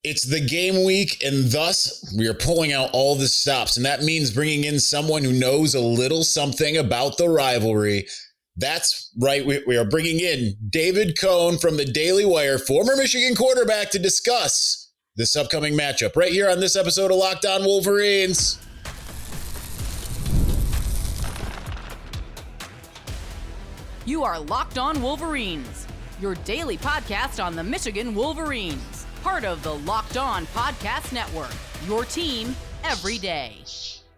It's the game week, and thus we are pulling out all the stops. And that means bringing in someone who knows a little something about the rivalry. That's right. We are bringing in David Cohn from the Daily Wire, former Michigan quarterback, to discuss this upcoming matchup right here on this episode of Locked On Wolverines. You are Locked On Wolverines, your daily podcast on the Michigan Wolverines, part of the Locked On Podcast Network, your team every day.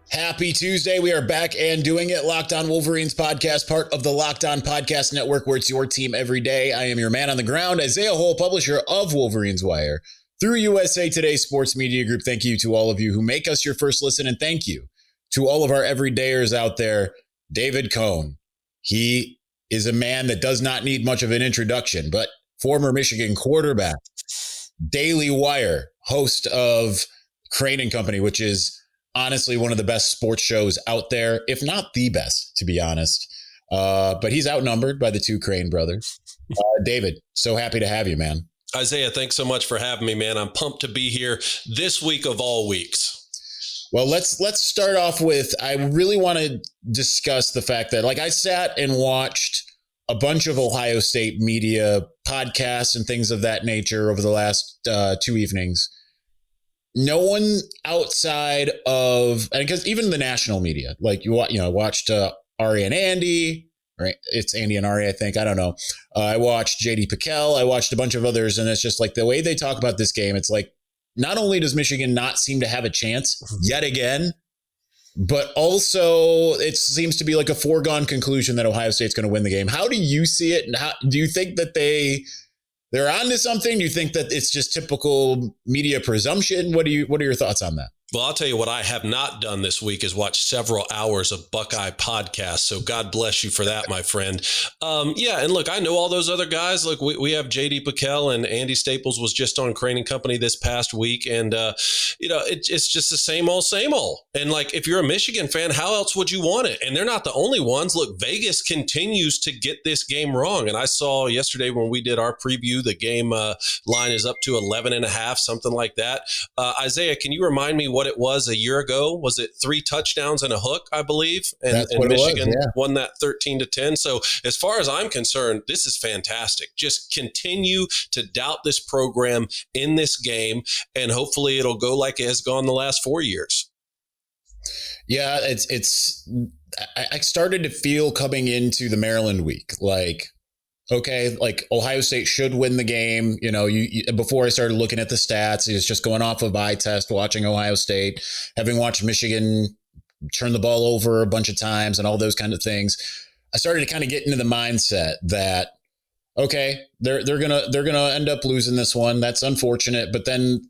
Happy Tuesday. We are back and doing it. Locked On Wolverines podcast, part of the Locked On Podcast Network, where it's your team every day. I am your man on the ground, Isaiah Hole, publisher of Wolverines Wire through USA Today Sports Media Group. Thank you to all of you who make us your first listen, and thank you to all of our everydayers out there. David Cohn, he is a man that does not need much of an introduction, but former Michigan quarterback, Daily Wire, host of Crane and Company, which is honestly one of the best sports shows out there, if not the best, to be honest. But he's outnumbered by the two Crane brothers. David, so happy to have you, man. Isaiah, thanks so much for having me, man. I'm pumped to be here this week of all weeks. Well, let's start off with, I really want to discuss the fact that, like, I sat and watched a bunch of Ohio State media podcasts and things of that nature over the last 2 evenings. No one outside of, and because even the national media, like watched Ari and Andy, right? It's Andy and Ari, I think. I don't know. I watched JD Pickell. I watched a bunch of others, and it's just like the way they talk about this game. It's like, not only does Michigan not seem to have a chance yet again, but also it seems to be like a foregone conclusion that Ohio State's going to win the game. How do you see it? And how do you think that they're onto something? Do you think that it's just typical media presumption? What are your thoughts on that? Well, I'll tell you what I have not done this week is watch several hours of Buckeye podcasts. So God bless you for that, my friend. Yeah, and look, I know all those other guys. Look, we have JD Pickell, and Andy Staples was just on Crane and Company this past week. And, it's just the same old, same old. And like, if you're a Michigan fan, how else would you want it? And they're not the only ones. Look, Vegas continues to get this game wrong. And I saw yesterday when we did our preview, the game line is up to 11.5, something like that. Isaiah, can you remind me what it was a year ago? Was it 3 touchdowns and a hook, I believe? And Michigan won that 13-10. So as far as I'm concerned, this is fantastic. Just continue to doubt this program in this game, and hopefully it'll go like it has gone the last 4 years. Yeah, I started to feel coming into the Maryland week, like, okay, like Ohio State should win the game. Before I started looking at the stats, it's just going off of eye test, watching Ohio State, having watched Michigan turn the ball over a bunch of times and all those kind of things. I started to kind of get into the mindset that, okay, they're gonna end up losing this one. That's unfortunate. But then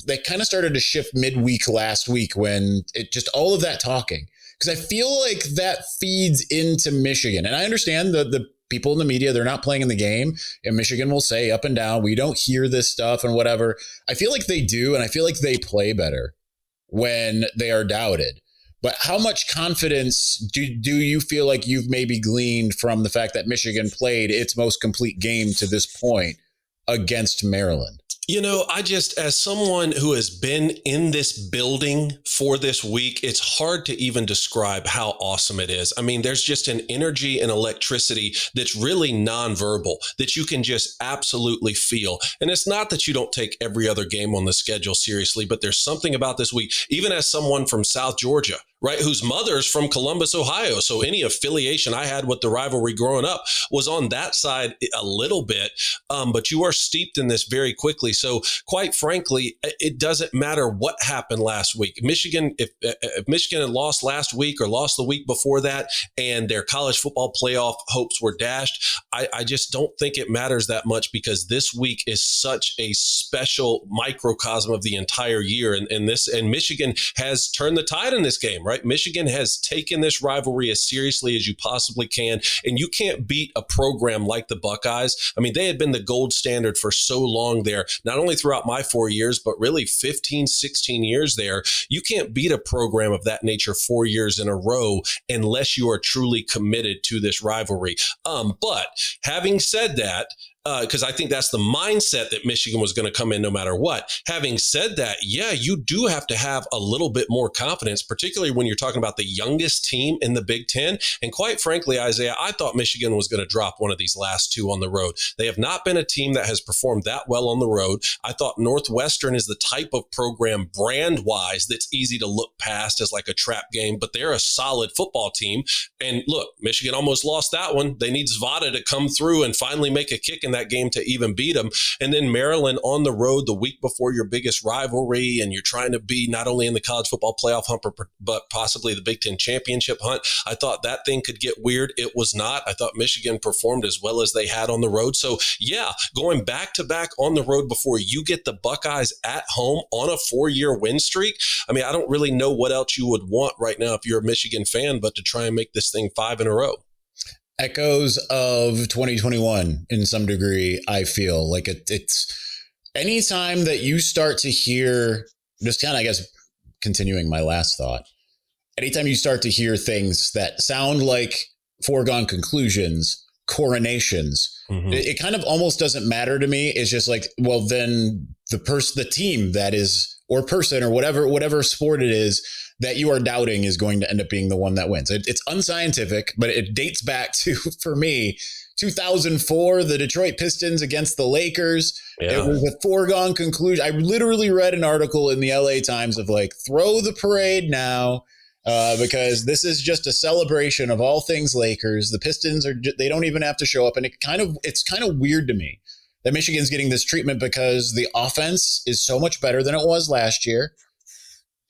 they kind of started to shift midweek last week when it just all of that talking, because I feel like that feeds into Michigan. And I understand the people in the media, they're not playing in the game, and Michigan will say up and down, we don't hear this stuff and whatever. I feel like they do, and I feel like they play better when they are doubted. But how much confidence do you feel like you've maybe gleaned from the fact that Michigan played its most complete game to this point against Maryland? As someone who has been in this building for this week, it's hard to even describe how awesome it is. I mean, there's just an energy and electricity that's really nonverbal that you can just absolutely feel. And it's not that you don't take every other game on the schedule seriously, but there's something about this week, even as someone from South Georgia, right, whose mother's from Columbus, Ohio. So any affiliation I had with the rivalry growing up was on that side a little bit, but you are steeped in this very quickly. So quite frankly, it doesn't matter what happened last week. Michigan, if Michigan had lost last week or lost the week before that and their college football playoff hopes were dashed, I just don't think it matters that much, because this week is such a special microcosm of the entire year. And Michigan has turned the tide in this game, right? Michigan has taken this rivalry as seriously as you possibly can. And you can't beat a program like the Buckeyes. I mean, they had been the gold standard for so long there, not only throughout my 4 years, but really 15, 16 years there. You can't beat a program of that nature 4 years in a row unless you are truly committed to this rivalry. But having said that, because I think that's the mindset that Michigan was going to come in no matter what. Having said that, yeah, you do have to have a little bit more confidence, particularly when you're talking about the youngest team in the Big Ten. And quite frankly, Isaiah, I thought Michigan was going to drop one of these last two on the road. They have not been a team that has performed that well on the road. I thought Northwestern is the type of program brand-wise that's easy to look past as like a trap game, but they're a solid football team. And look, Michigan almost lost that one. They need Zvada to come through and finally make a kick in that game to even beat them. And then Maryland on the road the week before your biggest rivalry, and you're trying to be not only in the college football playoff hunt, but possibly the Big Ten championship hunt. I thought that thing could get weird. It was not. I thought Michigan performed as well as they had on the road. So yeah, going back to back on the road before you get the Buckeyes at home on a 4-year win streak. I mean, I don't really know what else you would want right now if you're a Michigan fan, but to try and make this thing 5 in a row. Echoes of 2021 in some degree. I feel like it's anytime that you start to hear, just kind of, I guess, continuing my last thought, anytime you start to hear things that sound like foregone conclusions, coronations, it kind of almost doesn't matter to me. It's just like, well, then the team that is, or person, or whatever sport it is that you are doubting is going to end up being the one that wins. It's unscientific, but it dates back to, for me, 2004, the Detroit Pistons against the Lakers. Yeah. It was a foregone conclusion. I literally read an article in the LA Times of like, throw the parade now, because this is just a celebration of all things Lakers. The Pistons they don't even have to show up. And it's kind of weird to me that Michigan's getting this treatment because the offense is so much better than it was last year.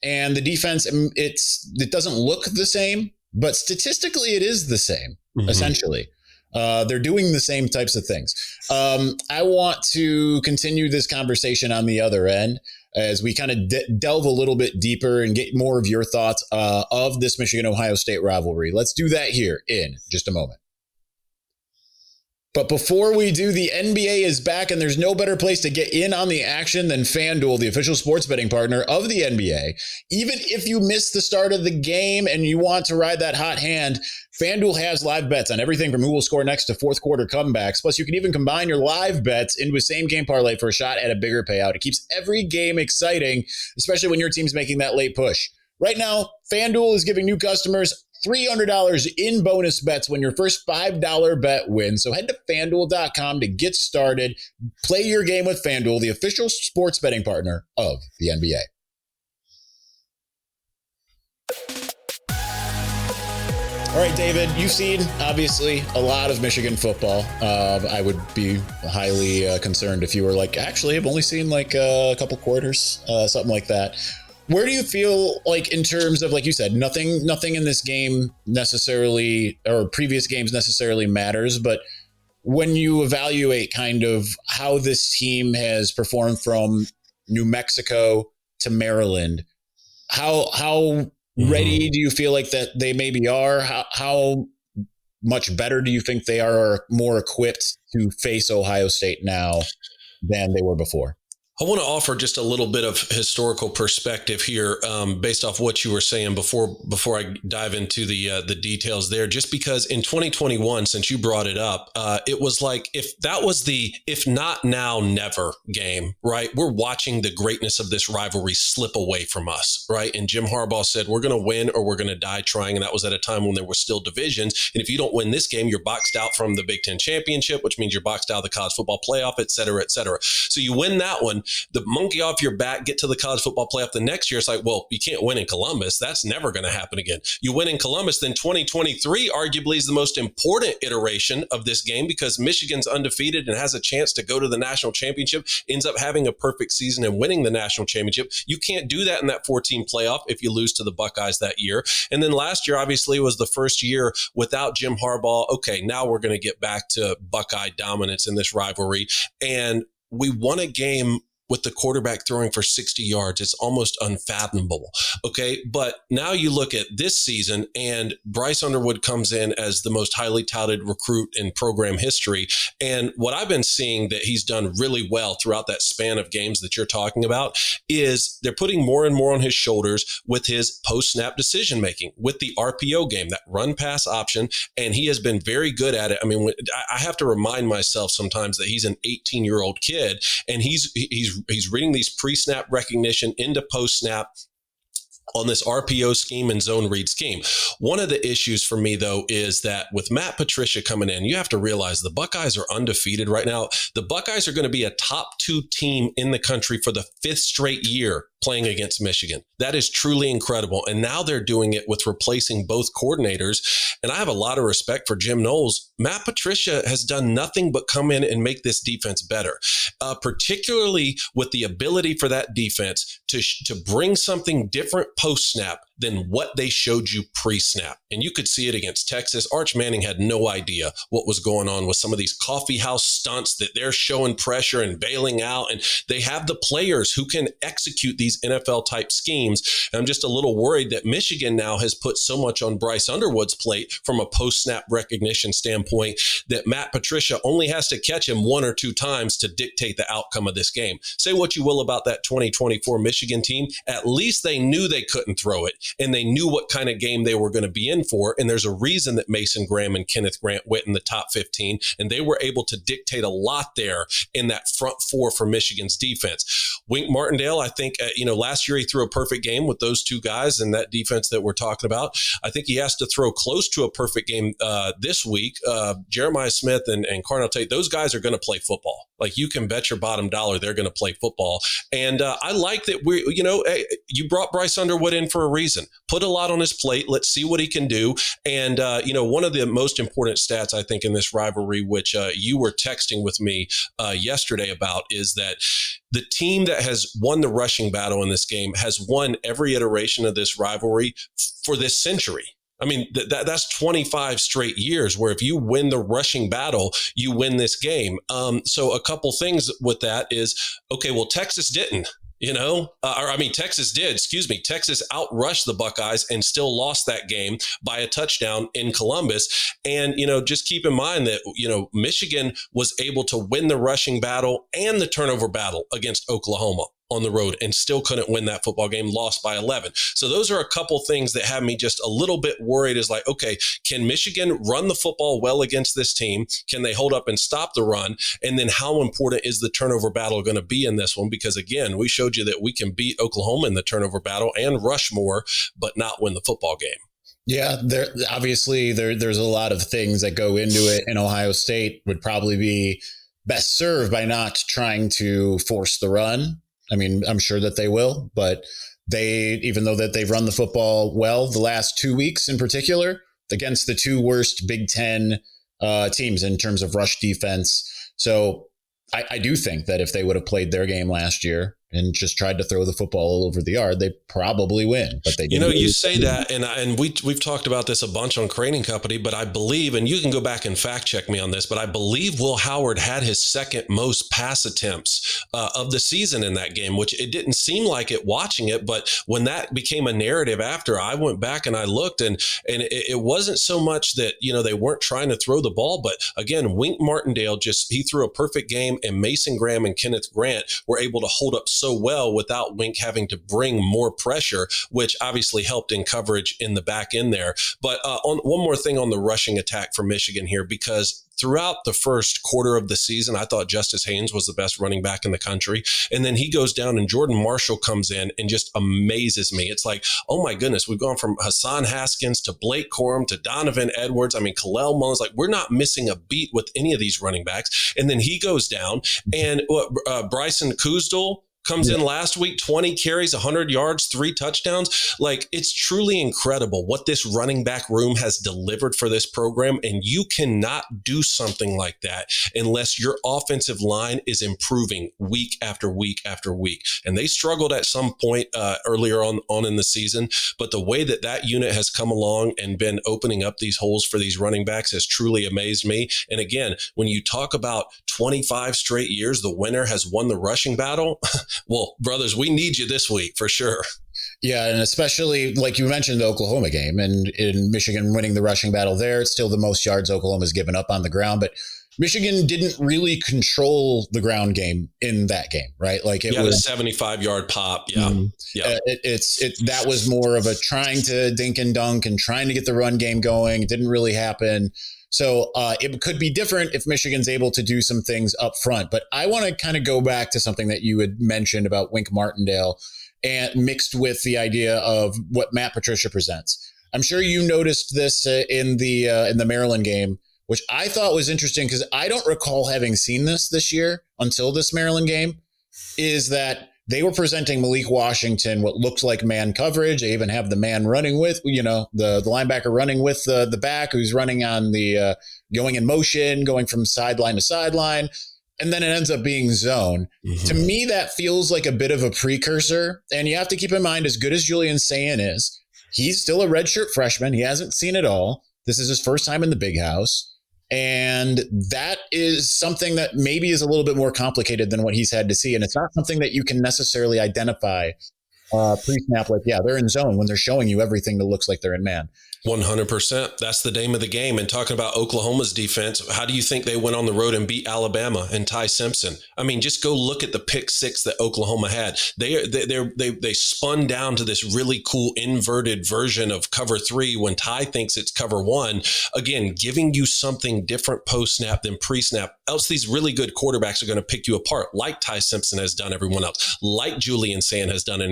And the defense, it doesn't look the same, but statistically it is the same, essentially. They're doing the same types of things. I want to continue this conversation on the other end as we kind of delve a little bit deeper and get more of your thoughts of this Michigan-Ohio State rivalry. Let's do that here in just a moment. But before we do, the NBA is back, and there's no better place to get in on the action than FanDuel, the official sports betting partner of the NBA. Even if you missed the start of the game and you want to ride that hot hand, FanDuel has live bets on everything from who will score next to fourth quarter comebacks. Plus, you can even combine your live bets into a same game parlay for a shot at a bigger payout. It keeps every game exciting, especially when your team's making that late push. Right now, FanDuel is giving new customers $300 in bonus bets when your first $5 bet wins. So head to FanDuel.com to get started. Play your game with FanDuel, the official sports betting partner of the NBA. All right, David, you've seen, obviously, a lot of Michigan football. I would be highly concerned if you were like, actually, I've only seen like a couple quarters, something like that. Where do you feel like in terms of, like you said, nothing in this game necessarily, or previous games necessarily matters, but when you evaluate kind of how this team has performed from New Mexico to Maryland, how ready do you feel like that they maybe are? How much better do you think they are, or more equipped to face Ohio State now than they were before? I want to offer just a little bit of historical perspective here, based off what you were saying before I dive into the details there. Just because in 2021, since you brought it up, it was like if that was the if not now, never game, right? We're watching the greatness of this rivalry slip away from us, right? And Jim Harbaugh said, we're going to win or we're going to die trying. And that was at a time when there were still divisions. And if you don't win this game, you're boxed out from the Big Ten championship, which means you're boxed out of the college football playoff, et cetera, et cetera. So you win that one. The monkey off your back, get to the college football playoff the next year. It's like, well, you can't win in Columbus. That's never going to happen again. You win in Columbus, then 2023 arguably is the most important iteration of this game because Michigan's undefeated and has a chance to go to the national championship, ends up having a perfect season and winning the national championship. You can't do that in that 14 playoff if you lose to the Buckeyes that year. And then last year, obviously, was the first year without Jim Harbaugh. Okay, now we're going to get back to Buckeye dominance in this rivalry. And we won a game with the quarterback throwing for 60 yards. It's almost unfathomable. Okay. But now you look at this season and Bryce Underwood comes in as the most highly touted recruit in program history. And what I've been seeing that he's done really well throughout that span of games that you're talking about is they're putting more and more on his shoulders with his post-snap decision-making, with the RPO game, that run-pass option. And he has been very good at it. I mean, I have to remind myself sometimes that he's an 18-year-old kid and he's reading these pre-snap recognition into post-snap on this RPO scheme and zone read scheme. One of the issues for me, though, is that with Matt Patricia coming in, you have to realize the Buckeyes are undefeated right now. The Buckeyes are going to be a top 2 team in the country for the 5th straight year playing against Michigan. That is truly incredible. And now they're doing it with replacing both coordinators. And I have a lot of respect for Jim Knowles. Matt Patricia has done nothing but come in and make this defense better, particularly with the ability for that defense to bring something different post-snap than what they showed you pre-snap. And you could see it against Texas. Arch Manning had no idea what was going on with some of these coffee house stunts that they're showing pressure and bailing out. And they have the players who can execute these NFL type schemes. And I'm just a little worried that Michigan now has put so much on Bryce Underwood's plate from a post-snap recognition standpoint that Matt Patricia only has to catch him 1 or 2 times to dictate the outcome of this game. Say what you will about that 2024 Michigan team. At least they knew they couldn't throw it. And they knew what kind of game they were going to be in for. And there's a reason that Mason Graham and Kenneth Grant went in the top 15. And they were able to dictate a lot there in that front 4 for Michigan's defense. Wink Martindale, I think, last year he threw a perfect game with those 2 guys and that defense that we're talking about. I think he has to throw close to a perfect game this week. Jeremiah Smith and Carnell Tate, those guys are going to play football. Like, you can bet your bottom dollar they're going to play football. And I like that you brought Bryce Underwood in for a reason. Put a lot on his plate. Let's see what he can do. And, one of the most important stats, I think, in this rivalry, which you were texting with me yesterday about, is that the team that has won the rushing battle in this game has won every iteration of this rivalry for this century. I mean, that's 25 straight years where if you win the rushing battle, you win this game. So a couple things with that is, okay, well, Texas didn't. Texas did, Texas outrushed the Buckeyes and still lost that game by a touchdown in Columbus. And, just keep in mind that, Michigan was able to win the rushing battle and the turnover battle against Oklahoma on the road and still couldn't win that football game, lost by 11. So those are a couple things that have me just a little bit worried, is like, okay, can Michigan run the football well against this team? Can they hold up and stop the run? And then how important is the turnover battle going to be in this one? Because again, we showed you that we can beat Oklahoma in the turnover battle and rush more, but not win the football game. Yeah, there's a lot of things that go into it, and Ohio State would probably be best served by not trying to force the run. I mean, I'm sure that they will, but even though that they've run the football well the last 2 weeks in particular against the 2 worst Big Ten teams in terms of rush defense. So I do think that if they would have played their game last year and just tried to throw the football all over the yard, they probably win. But they didn't. You say that, and we've talked about this a bunch on Craning Company, but I believe, and you can go back and fact check me on this, but I believe Will Howard had his second most pass attempts of the season in that game, which it didn't seem like it watching it. But when that became a narrative after, I went back and I looked, and it wasn't so much that, they weren't trying to throw the ball. But again, Wink Martindale he threw a perfect game, and Mason Graham and Kenneth Grant were able to hold up so well without Wink having to bring more pressure, which obviously helped in coverage in the back end there. But on one more thing on the rushing attack for Michigan here, because throughout the first quarter of the season, I thought Justice Haynes was the best running back in the country. And then he goes down and Jordan Marshall comes in and just amazes me. It's like, oh my goodness, we've gone from Hassan Haskins to Blake Corum to Donovan Edwards. I mean, Kalel Mullins, like, we're not missing a beat with any of these running backs. And then he goes down and Bryson Kuzdal, comes in last week, 20 carries, 100 yards, 3 touchdowns. Like, it's truly incredible what this running back room has delivered for this program. And you cannot do something like that unless your offensive line is improving week after week after week. And they struggled at some point earlier on in the season. But the way that unit has come along and been opening up these holes for these running backs has truly amazed me. And again, when you talk about 25 straight years, the winner has won the rushing battle. Well, brothers, we need you this week for sure. Yeah, and especially like you mentioned the Oklahoma game and in Michigan winning the rushing battle there. It's still the most yards Oklahoma's given up on the ground, but Michigan didn't really control the ground game in that game, right? Like it was a 75-yard pop. Yeah. Mm-hmm. Yeah. That was more of a trying to dink and dunk and trying to get the run game going. It didn't really happen. So it could be different if Michigan's able to do some things up front. But I want to kind of go back to something that you had mentioned about Wink Martindale and mixed with the idea of what Matt Patricia presents. I'm sure you noticed this in the Maryland game, which I thought was interesting because I don't recall having seen this year until this Maryland game, is that they were presenting Malik Washington what looked like man coverage. They even have the man running with, the linebacker running with the back who's running on the going in motion, going from sideline to sideline. And then it ends up being zone. Mm-hmm. To me, that feels like a bit of a precursor. And you have to keep in mind, as good as Julian Sayin is, he's still a redshirt freshman. He hasn't seen it all. This is his first time in the big house. And that is something that maybe is a little bit more complicated than what he's had to see. And it's not something that you can necessarily identify pre-snap. Like, yeah, they're in zone when they're showing you everything that looks like they're in man. 100%. That's the name of the game. And talking about Oklahoma's defense, how do you think they went on the road and beat Alabama and Ty Simpson? I mean, just go look at the pick 6 that Oklahoma had. They spun down to this really cool inverted version of cover 3 when Ty thinks it's cover 1. Again, giving you something different post-snap than pre-snap. Else these really good quarterbacks are going to pick you apart, like Ty Simpson has done everyone else, like Julian Sayin has done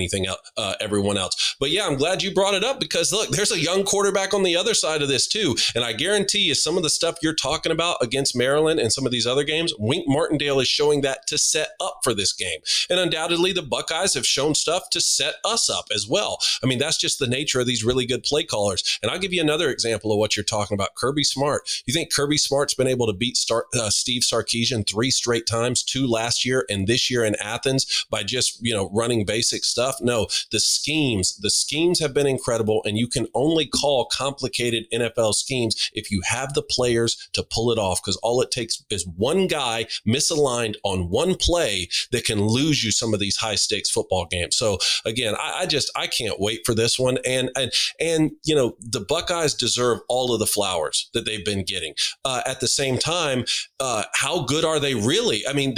everyone else. But yeah, I'm glad you brought it up because look, there's a young quarterback on the other side of this too. And I guarantee you some of the stuff you're talking about against Maryland and some of these other games, Wink Martindale is showing that to set up for this game. And undoubtedly the Buckeyes have shown stuff to set us up as well. I mean, that's just the nature of these really good play callers. And I'll give you another example of what you're talking about. Kirby Smart. You think Kirby Smart's been able to beat Steve Sarkisian 3 straight times, 2 last year and this year in Athens by just, running basic stuff? No, the schemes have been incredible, and you can only call complicated NFL schemes if you have the players to pull it off, because all it takes is one guy misaligned on one play that can lose you some of these high stakes football games. So again, I can't wait for this one. And the Buckeyes deserve all of the flowers that they've been getting. At the same time, how good are they really? I mean,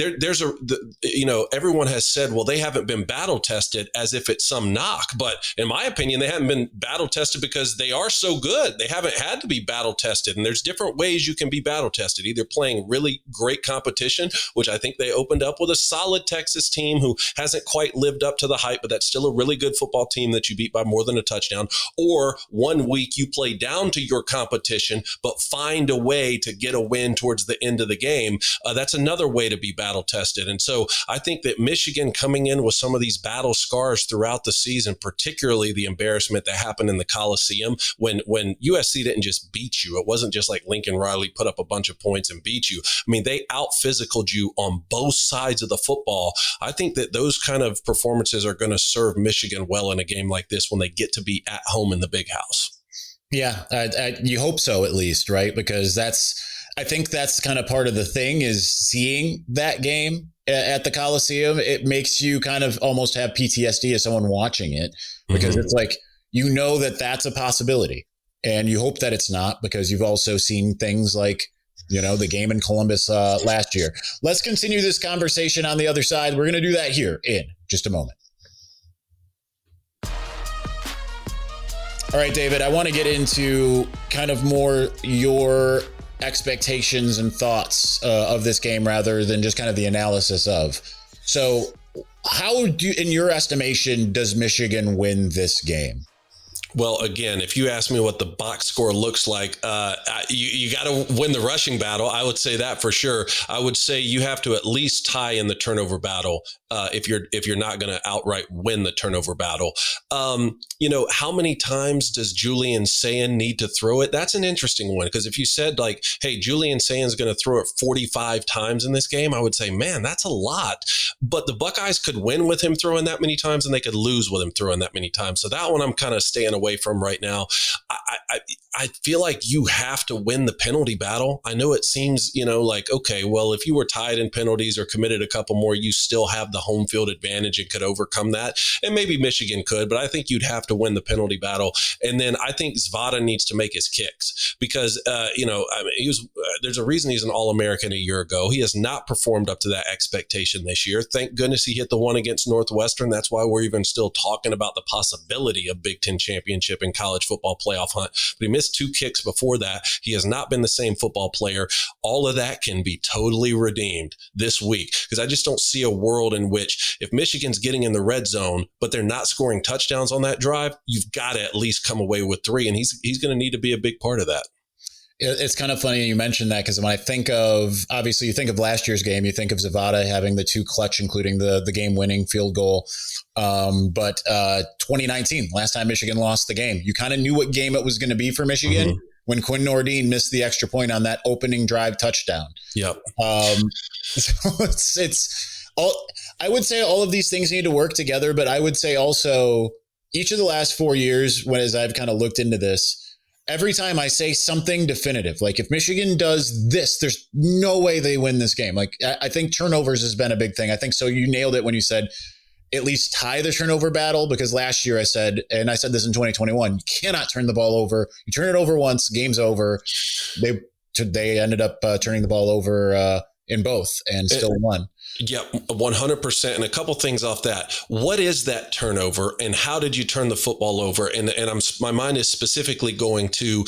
everyone has said, well, they haven't been battle tested as if it's some knock. But in my opinion, they haven't been battle tested because they are so good. They haven't had to be battle tested. And there's different ways you can be battle tested, either playing really great competition, which I think they opened up with a solid Texas team who hasn't quite lived up to the hype, but that's still a really good football team that you beat by more than a touchdown. Or one week you play down to your competition, but find a way to get a win towards the end of the game. That's another way to be battle tested. And so I think that Michigan coming in with some of these battle scars throughout the season, particularly the embarrassment that happened in the Coliseum when USC didn't just beat you. It wasn't just like Lincoln Riley put up a bunch of points and beat you. I mean, they out-physicaled you on both sides of the football. I think that those kind of performances are going to serve Michigan well in a game like this when they get to be at home in the big house. Yeah, you hope so at least, right? Because I think that's kind of part of the thing is seeing that game at the Coliseum. It makes you kind of almost have PTSD as someone watching it because it's like, that that's a possibility and you hope that it's not because you've also seen things like, the game in Columbus last year. Let's continue this conversation on the other side. We're going to do that here in just a moment. All right, David, I want to get into kind of more your expectations and thoughts of this game rather than just kind of the analysis of. So how in your estimation, does Michigan win this game? Well, again, if you ask me what the box score looks like, you got to win the rushing battle. I would say that for sure. I would say you have to at least tie in the turnover battle if you're not going to outright win the turnover battle. How many times does Julian Sayin need to throw it? That's an interesting one, because if you said like, hey, Julian Sayin's going to throw it 45 times in this game, I would say, man, that's a lot. But the Buckeyes could win with him throwing that many times, and they could lose with him throwing that many times. So that one I'm kind of staying away from right now. I feel like you have to win the penalty battle. I know it seems, like, okay, well, if you were tied in penalties or committed a couple more, you still have the home field advantage and could overcome that. And maybe Michigan could, but I think you'd have to win the penalty battle. And then I think Zvada needs to make his kicks because, there's a reason he's an All-American a year ago. He has not performed up to that expectation this year. Thank goodness he hit the one against Northwestern. That's why we're even still talking about the possibility of Big Ten championship and college football playoff hunt. But he missed 2 kicks before that. He has not been the same football player. All of that can be totally redeemed this week, because I just don't see a world in which if Michigan's getting in the red zone, but they're not scoring touchdowns on that drive, you've got to at least come away with 3. And he's going to need to be a big part of that. It's kind of funny you mentioned that, because when I think of, obviously you think of last year's game, you think of Zavada having the 2 clutch, including the game-winning field goal. But 2019, last time Michigan lost the game, you kind of knew what game it was going to be for Michigan when Quinn Nordin missed the extra point on that opening drive touchdown. Yep. So it's all, I would say all of these things need to work together, but I would say also each of the last 4 years, as I've kind of looked into this, every time I say something definitive, like if Michigan does this, there's no way they win this game. Like I think turnovers has been a big thing. I think so. You nailed it when you said at least tie the turnover battle, because last year I said, and I said this in 2021, you cannot turn the ball over. You turn it over once, game's over. They ended up turning the ball over in both and still won. Yep, 100%. And a couple things off that. What is that turnover, and how did you turn the football over? And my mind is specifically going to,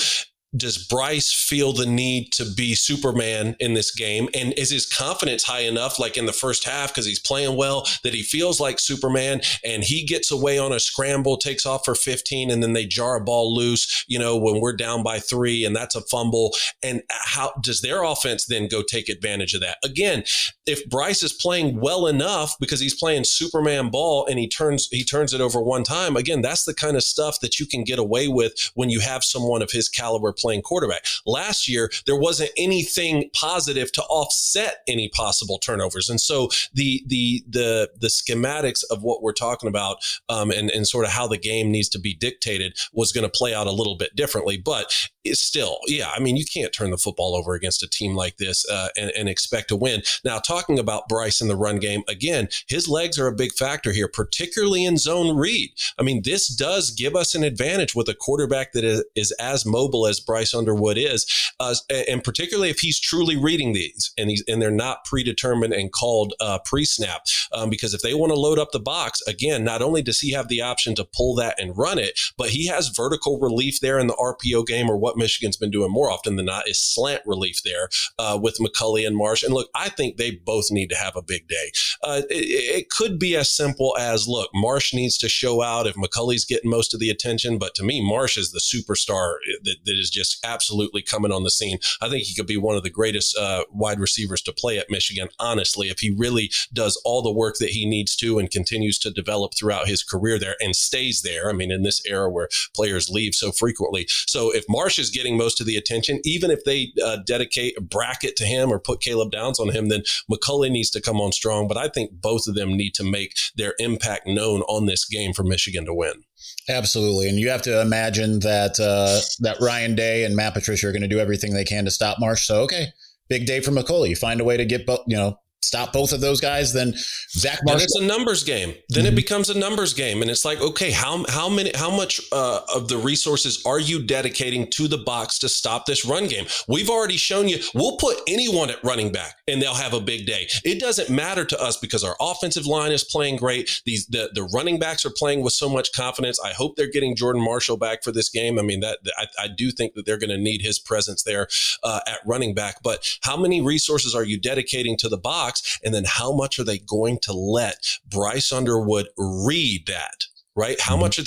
does Bryce feel the need to be Superman in this game? And is his confidence high enough, like in the first half, because he's playing well, that he feels like Superman and he gets away on a scramble, takes off for 15, and then they jar a ball loose, when we're down by 3, and that's a fumble. And how does their offense then go take advantage of that? Again, if Bryce is playing well enough because he's playing Superman ball and he turns it over one time, again, that's the kind of stuff that you can get away with when you have someone of his caliber playing quarterback. Last year, there wasn't anything positive to offset any possible turnovers. And so the schematics of what we're talking about and sort of how the game needs to be dictated was going to play out a little bit differently. But it's still, you can't turn the football over against a team like this and expect to win. Now, talking about Bryce in the run game, again, his legs are a big factor here, particularly in zone read. This does give us an advantage with a quarterback that is as mobile as Bryce Underwood is, and particularly if he's truly reading these and they're not predetermined and called pre-snap. Because if they want to load up the box, again, not only does he have the option to pull that and run it, but he has vertical relief there in the RPO game, or what Michigan's been doing more often than not is slant relief there with McCulley and Marsh. And look, I think they both need to have a big day. It could be as simple as, look, Marsh needs to show out if McCulley's getting most of the attention. But to me, Marsh is the superstar that is just absolutely coming on the scene. I think he could be one of the greatest wide receivers to play at Michigan, honestly, if he really does all the work that he needs to and continues to develop throughout his career there and stays there. In this era where players leave so frequently. So if Marsh is getting most of the attention, even if they dedicate a bracket to him or put Caleb Downs on him, then McCulley needs to come on strong. But I think both of them need to make their impact known on this game for Michigan to win. Absolutely. And you have to imagine that Ryan Day and Matt Patricia are going to do everything they can to stop Marsh. So, okay, big day for McCulley. You find a way to get, stop both of those guys, then Zach Marshall. Then it's a numbers game. Then it becomes a numbers game. And it's like, okay, how much of the resources are you dedicating to the box to stop this run game? We've already shown you, we'll put anyone at running back and they'll have a big day. It doesn't matter to us because our offensive line is playing great. The running backs are playing with so much confidence. I hope they're getting Jordan Marshall back for this game. I do think that they're going to need his presence there at running back. But how many resources are you dedicating to the box? And then how much are they going to let Bryce Underwood read that? right? How much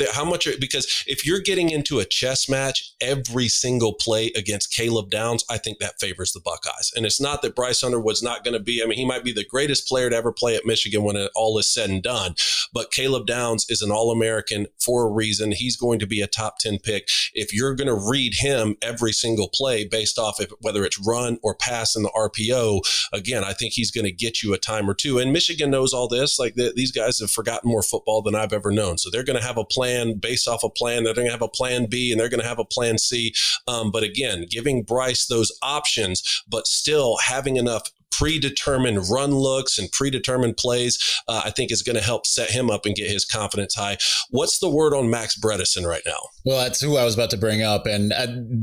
because if you're getting into a chess match every single play against Caleb Downs, I think that favors the Buckeyes. And it's not that Bryce Underwood's not going to be, I mean, he might be the greatest player to ever play at Michigan when it all is said and done, but Caleb Downs is an All-American for a reason. He's going to be a top 10 pick. If you're going to read him every single play based off of whether it's run or pass in the RPO, again, I think he's going to get you a time or two. And Michigan knows all this. Like these guys have forgotten more football than I've ever known. So they're going to have a plan based off a plan. They're going to have a plan B and they're going to have a plan C. But again, giving Bryce those options, but still having enough predetermined run looks and predetermined plays, I think is going to help set him up and get his confidence high. What's the word on Max Bredesen right now? Well, that's who I was about to bring up. And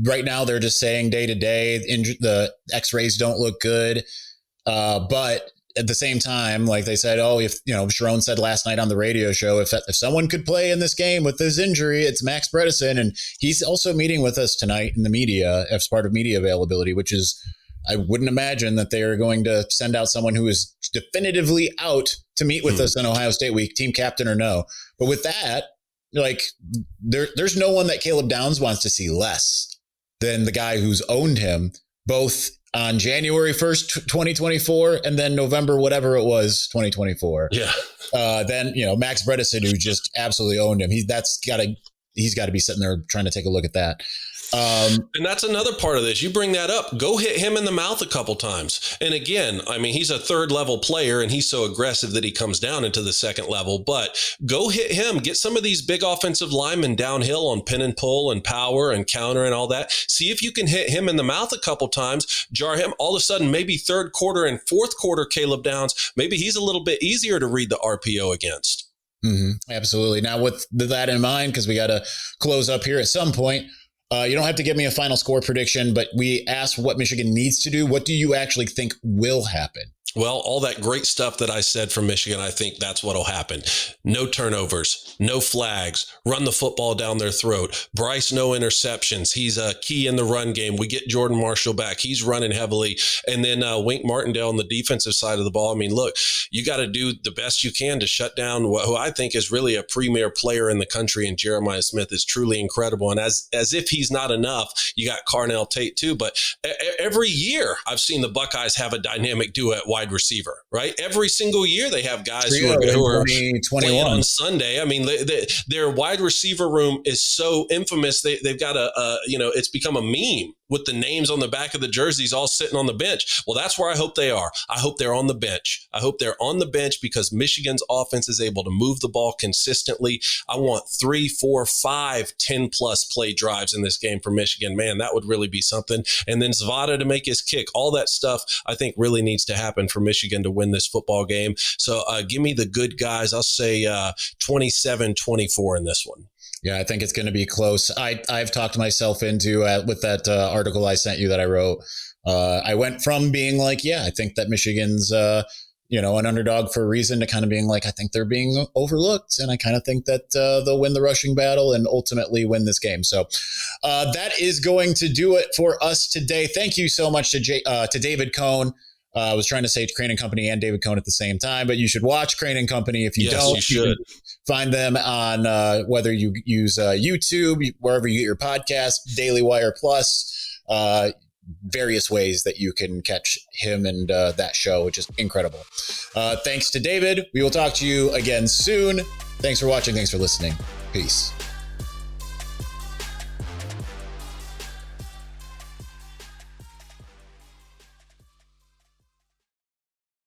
right now they're just saying day to day, the x-rays don't look good. But at the same time, like they said, Sharon said last night on the radio show, if someone could play in this game with this injury, it's Max Bredesen. And he's also meeting with us tonight in the media as part of media availability, which is, I wouldn't imagine that they are going to send out someone who is definitively out to meet with us in Ohio State week, team captain or no. But with that, like there's no one that Caleb Downs wants to see less than the guy who's owned him both on January 1st, 2024, and then November, whatever it was, 2024. Yeah. Then, Max Bredesen, who just absolutely owned him. He's got to be sitting there trying to take a look at that. And that's another part of this. You bring that up. Go hit him in the mouth a couple times. And again, I mean, he's a third level player and he's so aggressive that he comes down into the second level, but go hit him. Get some of these big offensive linemen downhill on pin and pull and power and counter and all that. See if you can hit him in the mouth a couple times, jar him. All of a sudden, maybe third quarter and fourth quarter Caleb Downs, maybe he's a little bit easier to read the RPO against. Mm-hmm. Absolutely. Now with that in mind, because we got to close up here at some point, you don't have to give me a final score prediction, but we asked what Michigan needs to do. What do you actually think will happen? Well, all that great stuff that I said from Michigan, I think that's what'll happen. No turnovers, no flags, run the football down their throat. Bryce, no interceptions. He's a key in the run game. We get Jordan Marshall back. He's running heavily. And then Wink Martindale on the defensive side of the ball. I mean, look, you got to do the best you can to shut down who I think is really a premier player in the country. And Jeremiah Smith is truly incredible. And as if he's not enough, you got Carnell Tate too. But every year I've seen the Buckeyes have a dynamic duo at wide receiver, right? Every single year they have guys who are playing on Sunday. I mean, their wide receiver room is so infamous. They've got it's become a meme with the names on the back of the jerseys all sitting on the bench. Well, that's where I hope they are. I hope they're on the bench. I hope they're on the bench because Michigan's offense is able to move the ball consistently. I want 3, 4, 5, 10-plus play drives in this game for Michigan. Man, that would really be something. And then Zvada to make his kick. All that stuff I think really needs to happen for Michigan to win this football game. So give me the good guys. I'll say 27-24 in this one. Yeah, I think it's going to be close. I've talked myself into with that article I sent you that I wrote. I went from being like, yeah, I think that Michigan's, an underdog for a reason to kind of being like, I think they're being overlooked. And I kind of think that they'll win the rushing battle and ultimately win this game. So that is going to do it for us today. Thank you so much to David Cohn. I was trying to say Crane and Company and David Cohn at the same time, but you should watch Crane and Company. If you don't, you should find them on whether you use YouTube, wherever you get your podcast, Daily Wire Plus, various ways that you can catch him and that show, which is incredible. Thanks to David. We will talk to you again soon. Thanks for watching. Thanks for listening. Peace.